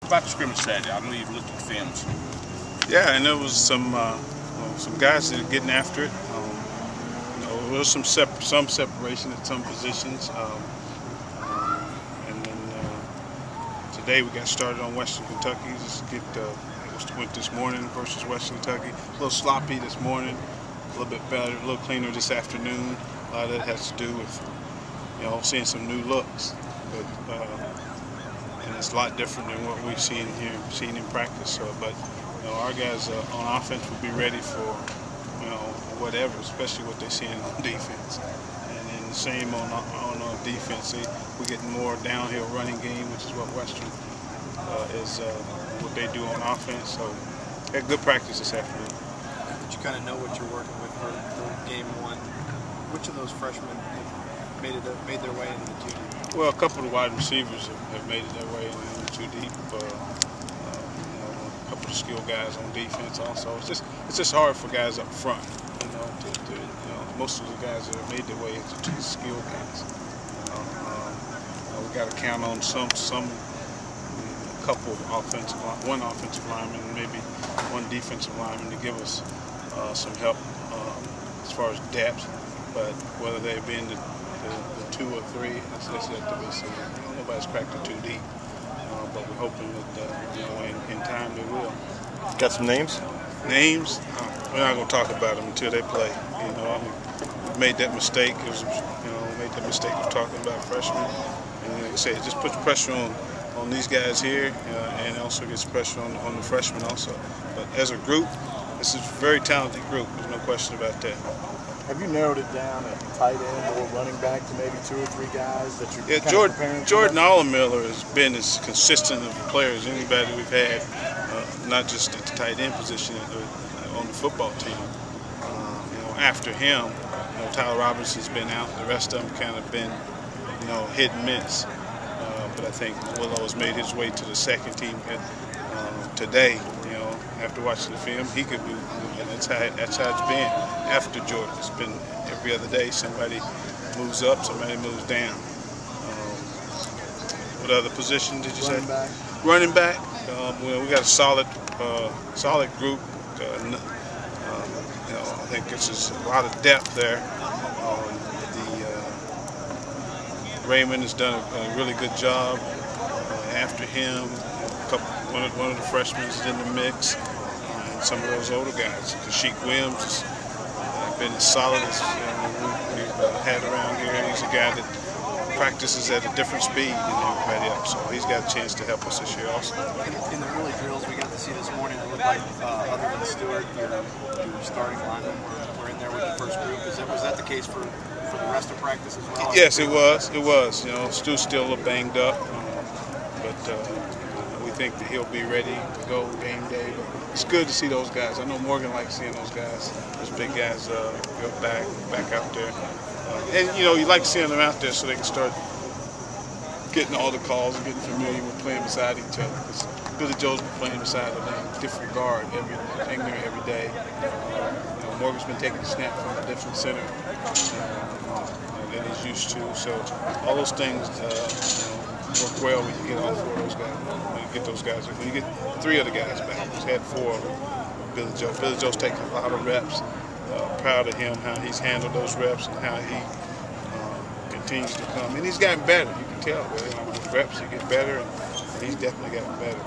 About the scrimmage Saturday, I know you've looked at the films. Yeah, and there was some guys that are getting after it. There was some separation at some positions, and then today we got started on Western Kentucky. Went this morning versus Western Kentucky. A little sloppy this morning, a little bit better, a little cleaner this afternoon. A lot of that has to do with seeing some new looks, but and it's a lot different than what we've seen in practice. So, but our guys on offense will be ready for whatever, especially what they're seeing on defense. And then the same on defense. We're getting more downhill running game, which is what Western is what they do on offense. So, had good practice this afternoon. But you kind of know what you're working with for game one. Which of those freshmen have made their way into the 2 deep? Well, a couple of the wide receivers have made it their way into the 2 deep. A couple of skilled guys on defense also. It's just hard for guys up front. Most of the guys that have made their way into the skilled guys. We got to count on one offensive lineman, and maybe one defensive lineman to give us some help as far as depth. But whether they be in the 2 or 3, that's yet to be seen. Nobody's cracked the 2 deep, but we're hoping that in time they will. Got some names? Names? We're not going to talk about them until they play. We made that mistake. Made that mistake of talking about freshmen. And like I say, it just puts pressure on these guys here, and also gets pressure on the freshmen also. But as a group, this is a very talented group. There's no question about that. Have you narrowed it down at tight end or running back to maybe 2 or 3 guys that you're Jordan Allamiller has been as consistent of a player as anybody we've had, not just at the tight end position on the football team. After him, Tyler Robinson's been out. The rest of them kind of been, hit and miss. But I think Willow has made his way to the second team today. After watching the film, he could move, and that's how it's been after Jordan. It's been every other day somebody moves up, somebody moves down. What other position did you say? Running back. We got a solid group. I think there's a lot of depth there. Raymond has done a really good job. After him, one of the freshmen is in the mix, and some of those older guys. Kasheek Williams has been as solid as we've had around here. He's a guy that practices at a different speed than everybody else, so he's got a chance to help us this year also. In the early drills we got to see this morning, it looked like other than Stewart, your starting linemen were in there with the first group. Was that the case for the rest of practice as well? Yes, it was. Stu's still a little banged up, but we think that he'll be ready to go game day. But it's good to see those guys. I know Morgan likes seeing those guys, those big guys, go back out there. And you like seeing them out there so they can start getting all the calls and getting familiar with playing beside each other. Because Billy Joe's been playing beside a different guard every day. Morgan's been taking the snap from a different center than he's used to. So all those things work well when you get all 4 of those guys. When you get those guys, when you get 3 of the guys back. He's had 4 of them. Billy Joe. Billy Joe's taking a lot of reps. Proud of him, how he's handled those reps and how he continues to come. And he's gotten better. You can tell with reps, he gets better, and he's definitely gotten better.